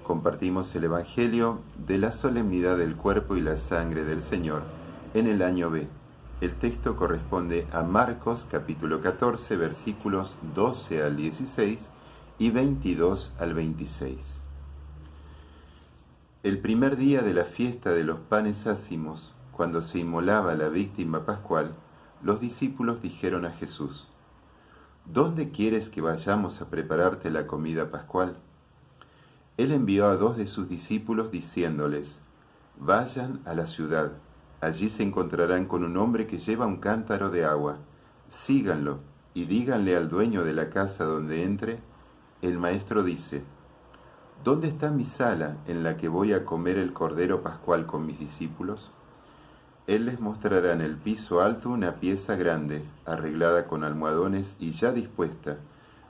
Compartimos el Evangelio de la solemnidad del cuerpo y la sangre del Señor en el año B. El texto corresponde a Marcos capítulo 14, versículos 12 al 16 y 22 al 26. El primer día de la fiesta de los panes ácimos, cuando se inmolaba la víctima pascual, los discípulos dijeron a Jesús: ¿Dónde quieres que vayamos a prepararte la comida pascual? Él envió a 2 de sus discípulos diciéndoles: Vayan a la ciudad, allí se encontrarán con un hombre que lleva un cántaro de agua. Síganlo y díganle al dueño de la casa donde entre: el maestro dice, ¿dónde está mi sala en la que voy a comer el cordero pascual con mis discípulos? Él les mostrará en el piso alto una pieza grande, arreglada con almohadones y ya dispuesta.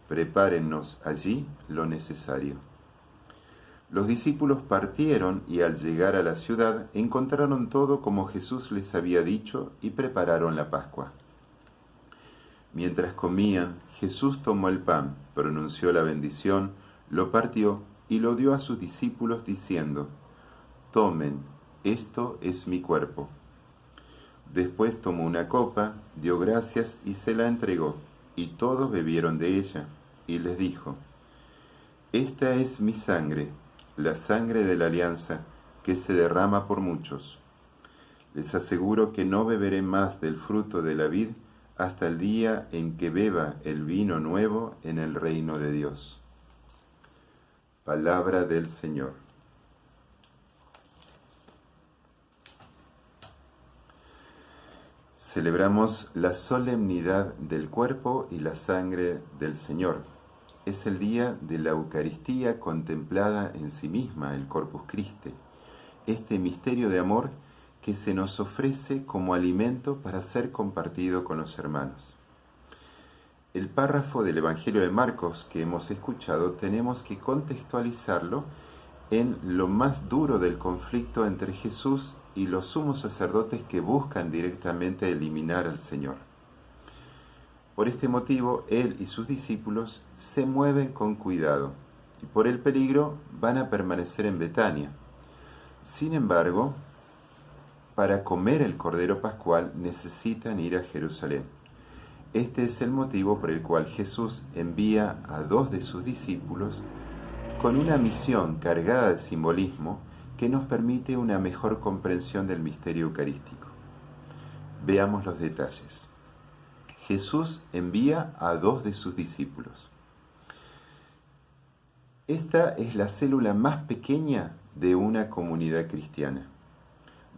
Prepárennos allí lo necesario. Los discípulos partieron y al llegar a la ciudad encontraron todo como Jesús les había dicho y prepararon la Pascua. Mientras comían, Jesús tomó el pan, pronunció la bendición, lo partió y lo dio a sus discípulos diciendo: Tomen, esto es mi cuerpo. Después tomó una copa, dio gracias y se la entregó, y todos bebieron de ella, y les dijo: Esta es mi sangre, la sangre de la alianza, que se derrama por muchos. Les aseguro que no beberé más del fruto de la vid hasta el día en que beba el vino nuevo en el reino de Dios. Palabra del Señor. Celebramos la solemnidad del cuerpo y la sangre del Señor. Es el día de la Eucaristía contemplada en sí misma, el Corpus Christi, este misterio de amor que se nos ofrece como alimento para ser compartido con los hermanos. El párrafo del Evangelio de Marcos que hemos escuchado tenemos que contextualizarlo en lo más duro del conflicto entre Jesús y los sumos sacerdotes que buscan directamente eliminar al Señor. Por este motivo, él y sus discípulos se mueven con cuidado y por el peligro van a permanecer en Betania. Sin embargo, para comer el Cordero Pascual necesitan ir a Jerusalén. Este es el motivo por el cual Jesús envía a 2 de sus discípulos con una misión cargada de simbolismo que nos permite una mejor comprensión del misterio eucarístico. Veamos los detalles. Jesús envía a 2 de sus discípulos. Esta es la célula más pequeña de una comunidad cristiana.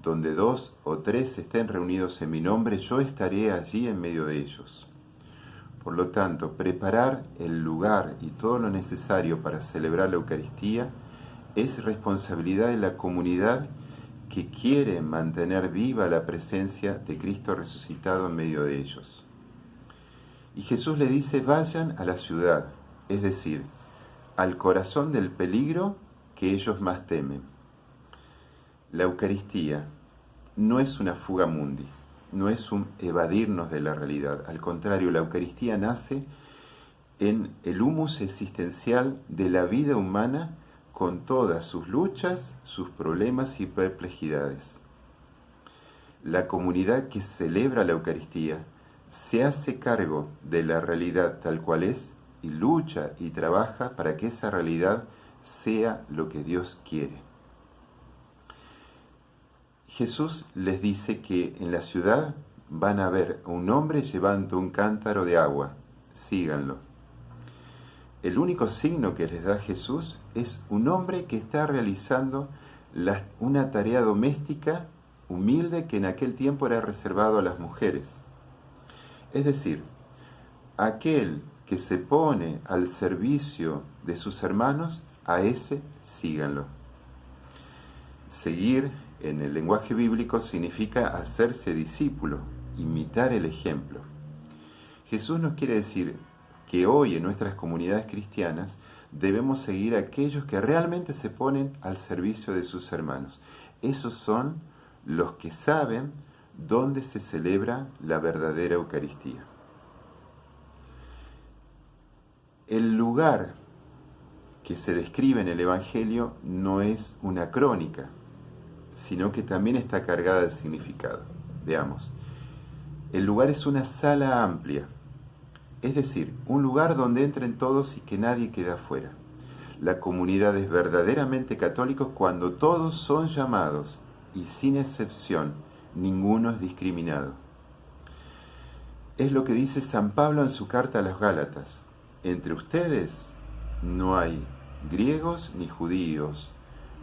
Donde 2 o 3 estén reunidos en mi nombre, yo estaré allí en medio de ellos. Por lo tanto, preparar el lugar y todo lo necesario para celebrar la Eucaristía es responsabilidad de la comunidad que quiere mantener viva la presencia de Cristo resucitado en medio de ellos. Y Jesús le dice: vayan a la ciudad, es decir, al corazón del peligro que ellos más temen. La Eucaristía no es una fuga mundi, no es un evadirnos de la realidad. Al contrario, la Eucaristía nace en el humus existencial de la vida humana con todas sus luchas, sus problemas y perplejidades. La comunidad que celebra la Eucaristía se hace cargo de la realidad tal cual es y lucha y trabaja para que esa realidad sea lo que Dios quiere. Jesús les dice que en la ciudad van a ver a un hombre llevando un cántaro de agua. Síganlo. El único signo que les da Jesús es un hombre que está realizando una tarea doméstica humilde que en aquel tiempo era reservado a las mujeres. Es decir, aquel que se pone al servicio de sus hermanos, a ese síganlo. Seguir en el lenguaje bíblico significa hacerse discípulo, imitar el ejemplo. Jesús nos quiere decir que hoy en nuestras comunidades cristianas debemos seguir a aquellos que realmente se ponen al servicio de sus hermanos. Esos son los que saben dónde se celebra la verdadera Eucaristía. El lugar que se describe en el Evangelio no es una crónica, sino que también está cargada de significado. Veamos. El lugar es una sala amplia, es decir, un lugar donde entren todos y que nadie quede afuera. La comunidad es verdaderamente católica cuando todos son llamados y sin excepción, ninguno es discriminado. Es lo que dice San Pablo en su carta a los Gálatas. Entre ustedes no hay griegos ni judíos,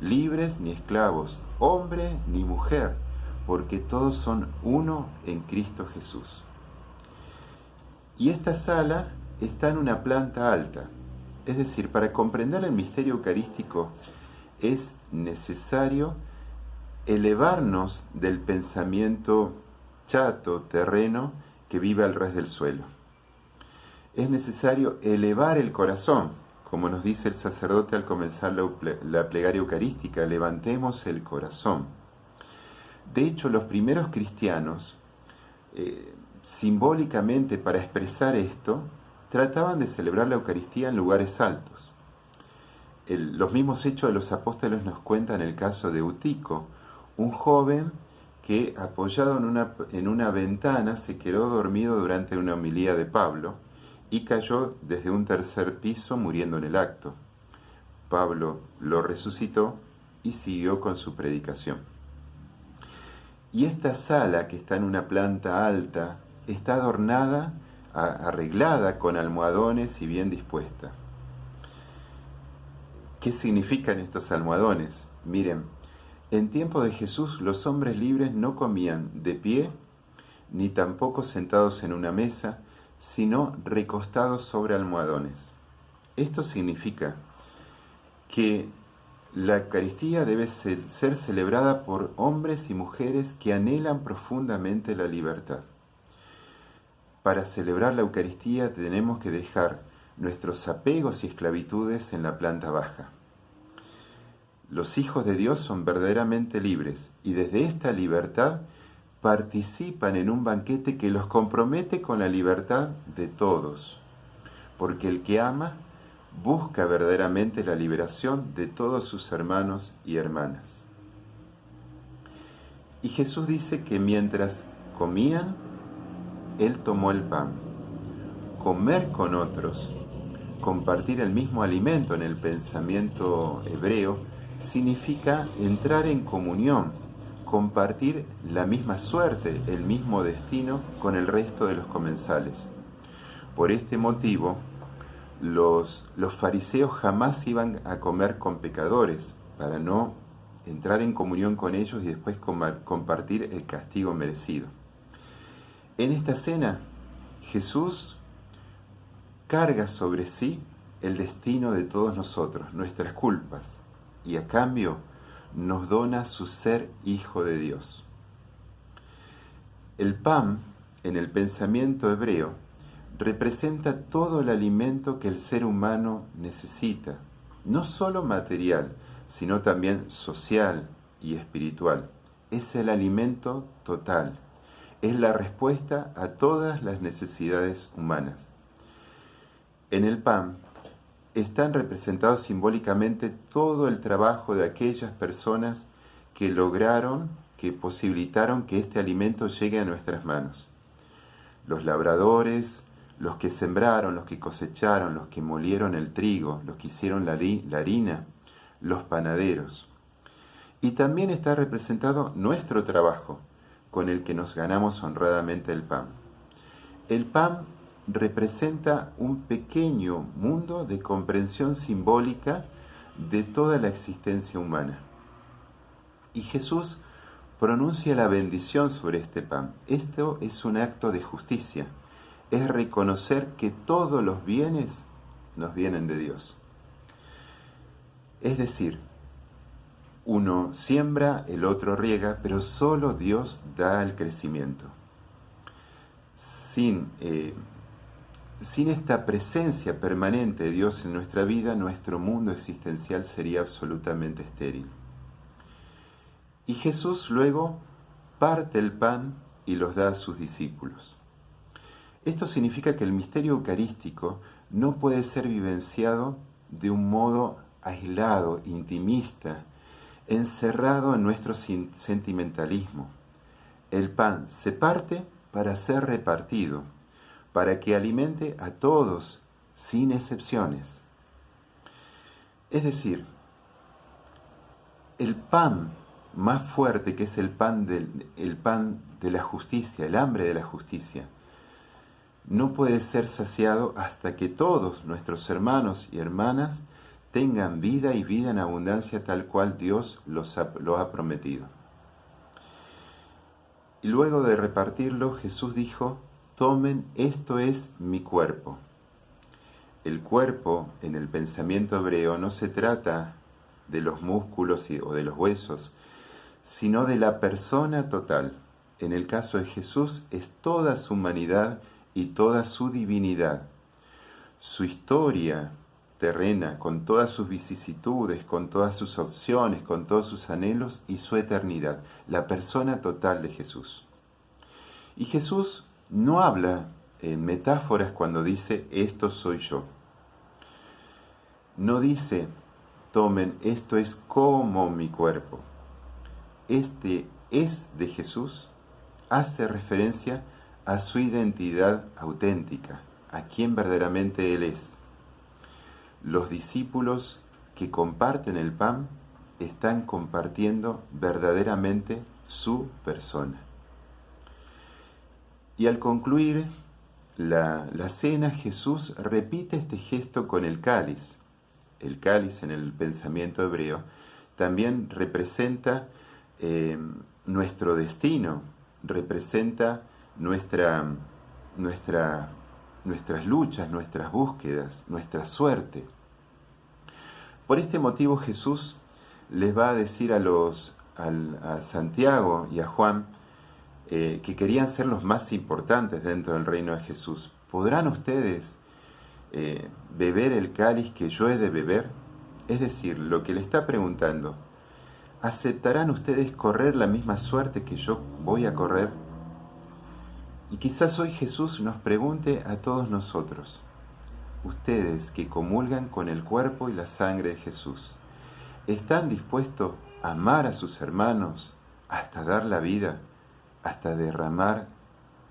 libres ni esclavos, hombre ni mujer, porque todos son uno en Cristo Jesús. Y esta sala está en una planta alta. Es decir, para comprender el misterio eucarístico es necesario elevarnos del pensamiento chato, terreno, que vive al ras del suelo. Es necesario elevar el corazón, como nos dice el sacerdote al comenzar la plegaria eucarística, levantemos el corazón. De hecho, los primeros cristianos, simbólicamente para expresar esto, trataban de celebrar la Eucaristía en lugares altos. Los mismos Hechos de los Apóstoles nos cuentan el caso de Eutico, un joven que apoyado en una ventana se quedó dormido durante una homilía de Pablo y cayó desde un tercer piso muriendo en el acto. Pablo lo resucitó y siguió con su predicación. Y esta sala, que está en una planta alta, está adornada, arreglada con almohadones y bien dispuesta. ¿Qué significan estos almohadones? Miren, en tiempo de Jesús los hombres libres no comían de pie, ni tampoco sentados en una mesa, sino recostados sobre almohadones. Esto significa que la Eucaristía debe ser celebrada por hombres y mujeres que anhelan profundamente la libertad. Para celebrar la Eucaristía tenemos que dejar nuestros apegos y esclavitudes en la planta baja. Los hijos de Dios son verdaderamente libres y desde esta libertad participan en un banquete que los compromete con la libertad de todos, porque el que ama busca verdaderamente la liberación de todos sus hermanos y hermanas. Y Jesús dice que mientras comían, Él tomó el pan. Comer con otros, compartir el mismo alimento en el pensamiento hebreo, significa entrar en comunión, compartir la misma suerte, el mismo destino con el resto de los comensales. Por este motivo, los fariseos jamás iban a comer con pecadores, para no entrar en comunión con ellos y después compartir el castigo merecido. En esta cena, Jesús carga sobre sí el destino de todos nosotros, nuestras culpas, y a cambio nos dona su ser Hijo de Dios. El pan, en el pensamiento hebreo, representa todo el alimento que el ser humano necesita, no solo material, sino también social y espiritual. Es el alimento total. Es la respuesta a todas las necesidades humanas. En el pan están representados simbólicamente todo el trabajo de aquellas personas que lograron, que posibilitaron que este alimento llegue a nuestras manos. Los labradores, los que sembraron, los que cosecharon, los que molieron el trigo, los que hicieron la harina, los panaderos. Y también está representado nuestro trabajo, con el que nos ganamos honradamente el pan. El pan representa un pequeño mundo de comprensión simbólica de toda la existencia humana. Y Jesús pronuncia la bendición sobre este pan. Esto es un acto de justicia. Es reconocer que todos los bienes nos vienen de Dios. Es decir, uno siembra, el otro riega, pero solo Dios da el crecimiento. Sin esta presencia permanente de Dios en nuestra vida, nuestro mundo existencial sería absolutamente estéril. Y Jesús luego parte el pan y los da a sus discípulos. Esto significa que el misterio eucarístico no puede ser vivenciado de un modo aislado, intimista, encerrado en nuestro sentimentalismo. El pan se parte para ser repartido, para que alimente a todos sin excepciones. Es decir, el pan más fuerte, que es el pan de la justicia, el hambre de la justicia, no puede ser saciado hasta que todos nuestros hermanos y hermanas tengan vida y vida en abundancia tal cual Dios lo ha prometido. Y luego de repartirlo, Jesús dijo: tomen, esto es mi cuerpo. El cuerpo, en el pensamiento hebreo, no se trata de los músculos o de los huesos, sino de la persona total. En el caso de Jesús es toda su humanidad y toda su divinidad. Su historia terrena, con todas sus vicisitudes, con todas sus opciones, con todos sus anhelos, y su eternidad, la persona total de Jesús. Y Jesús no habla en metáforas cuando dice: esto soy yo. No dice: tomen, esto es como mi cuerpo. Este es de Jesús hace referencia a su identidad auténtica, a quien verdaderamente Él es. Los discípulos que comparten el pan están compartiendo verdaderamente su persona. Y al concluir la cena, Jesús repite este gesto con el cáliz. El cáliz, en el pensamiento hebreo, también representa nuestro destino, representa nuestras luchas, nuestras búsquedas, nuestra suerte. Por este motivo Jesús les va a decir a Santiago y a Juan, que querían ser los más importantes dentro del reino de Jesús: ¿podrán ustedes beber el cáliz que yo he de beber? Es decir, lo que le está preguntando: ¿aceptarán ustedes correr la misma suerte que yo voy a correr? Y quizás hoy Jesús nos pregunte a todos nosotros: ustedes que comulgan con el cuerpo y la sangre de Jesús, ¿están dispuestos a amar a sus hermanos hasta dar la vida, hasta derramar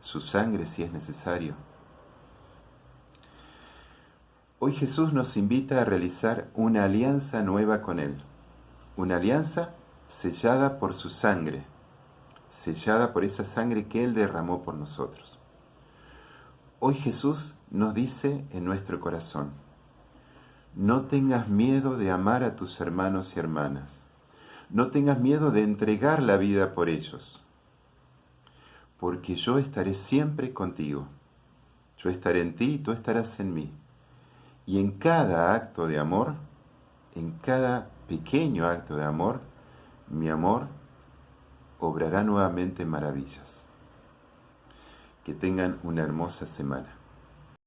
su sangre si es necesario? Hoy Jesús nos invita a realizar una alianza nueva con Él, una alianza sellada por su sangre, sellada por esa sangre que Él derramó por nosotros. Hoy Jesús nos dice en nuestro corazón: no tengas miedo de amar a tus hermanos y hermanas, no tengas miedo de entregar la vida por ellos, porque yo estaré siempre contigo, yo estaré en ti y tú estarás en mí. Y en cada acto de amor, en cada pequeño acto de amor, mi amor obrará nuevamente maravillas. Que tengan una hermosa semana.